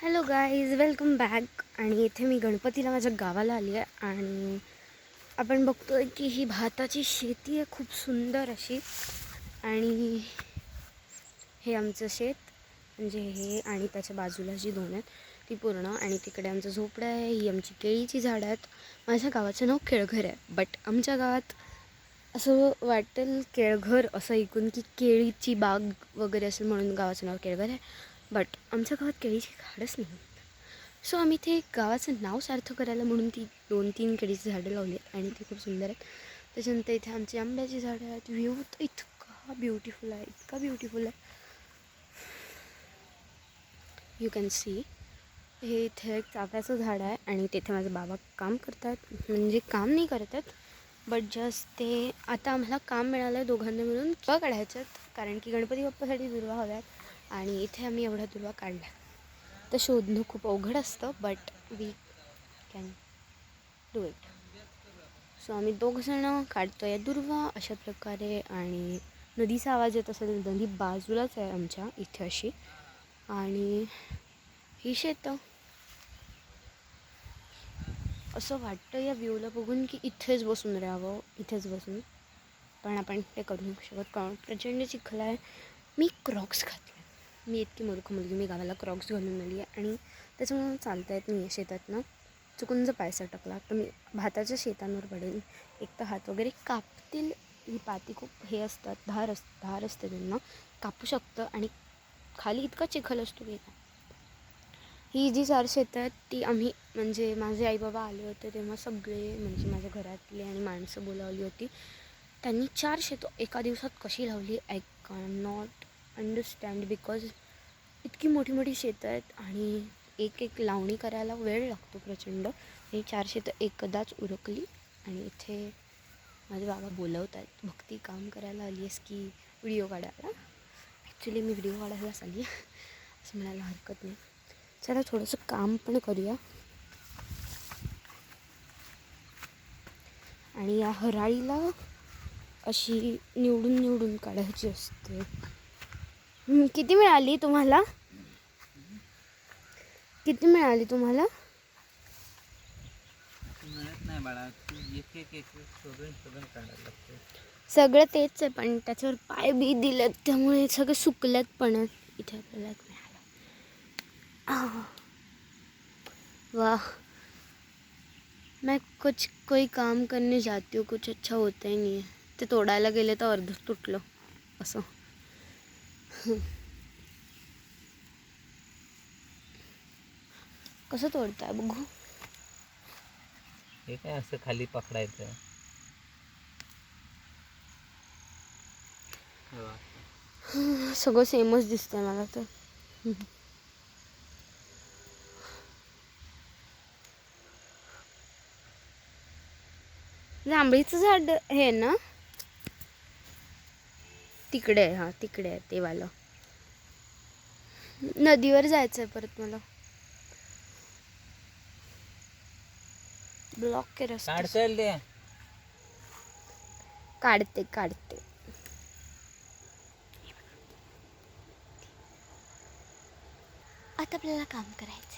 Hello guys, welcome back. आणि इथे मी गणपतीला माझ्या गावाला आली आहे आणि आपण बघतोय की ही भाताची शेती आहे खूप सुंदर अशी. आणि हे आमचं शेत म्हणजे हे आणि त्याच्या बाजूला जी दोन आहेत ती पूर्ण, आणि तिकडे आमचं झोपडं आहे. ही आमची केळीची झाडं आहेत. माझ्या गावाचं नाव केळघर आहे, बट आमच्या गावात असं वाटेल केळघर असं ऐकून की केळीची बाग वगैरे असेल म्हणून गावाचं नाव केळघर आहे, बट आमच्या गावात केळीची झाडच नाही. सो आम्ही ते गावाचं नाव सार्थ करायला म्हणून ती 2-3 केळीची झाडं लावली आहेत आणि ती खूप सुंदर आहेत. त्याच्यानंतर इथे आमची आंब्याची झाडं आहेत. व्ह्यू तर इतका ब्युटिफुल आहे, इतका ब्युटिफुल आहे. You can see. हे इथे एक चाफ्याचं झाड आहे आणि तिथे माझे बाबा काम करतात, म्हणजे काम नाही करत आहेत बट जस्ट ते आता आम्हाला काम मिळालं आहे दोघांना मिळून काढायच्यात, कारण की गणपती बाप्पासाठी दुर्वा हव्यात आणि इथे आम्ही एवढा दुर्वा काढला. तर शोधणं खूप अवघड असतं, but we can do it. So आम्ही दोघंजणं काढतो आहे दुर्वा अशा प्रकारे. आणि नदीचा आवाज येत असेल, नदी बाजूलाच आहे आमच्या इथे अशी. आणि ही शेतं असं वाटतं या व्ह्यूला बघून की इथेच बसून राहावं, इथेच बसून, पण आपण ते करू नाही शकत कारण प्रचंड चिखल आहे. मी क्रॉक्स घातले. मी इतकी मूर्ख मुलगी, मी गावाला क्रॉक्स घालून आली आहे आणि त्याच्यामुळे चालता येत नाही आहे शेतातनं. चुकून जर पाय सटकला तर मी भाताच्या शेतांवर पडेल. एक तर हात वगैरे कापतील. ही पाती खूप हे असतात, धार असते त्यांना, कापू शकतं. आणि खाली इतका चिखल असतो की ही जी 4 शेतं आहेत ती आम्ही, म्हणजे माझे आईबाबा आले होते तेव्हा सगळे, म्हणजे माझ्या घरातली आणि माणसं बोलावली होती. त्यांनी 4 शेतं एका दिवसात कशी लावली I can not understand, because इतकी मोठी मोठी शेतं आहेत आणि एक एक लावणी करायला वेळ लागतो प्रचंड. आणि 4 शेतं एकदाच उरकली. आणि इथे माझे बाबा बोलवत आहेत, भक्ती काम करायला आली आहेस की व्हिडिओ काढायला. ॲक्च्युली मी व्हिडिओ काढायलाच आली आहे असं म्हणायला हरकत नाही. चला थोडंसं काम पण करूया. आणि या हराळीला अशी निवडून निवडून काढायची असते. किती मिळाली तुम्हाला? किती मिळाली तुम्हाला? मिळत नाही बाळा, एक एक एक शोधून शोधून काढायला लागते. सगळं तेच आहे, पण त्याच्यावर पाय बी दिलेत त्यामुळे सगळं सुकल्यात. पण इथे आपल्याला मिळालं. वाह, मैं कुछ कोई काम करने जाती हूँ, कुछ अच्छा होता ही नहीं है. ते तोडायला गेले तर अर्धच तुटलं असं. कसं तोडताय बघू. हे काय असं खाली पकडायचं. सगळं सेमच दिसतंय मला तर. जांभळीचं झाड हे ना तिकडे आहे. हां तिकडे आहे ते वालं. नदीवर जायचं आहे परत मला. ब्लॉक के रस्ते. काढता दे. काढते. आता आपल्याला काम करायचं.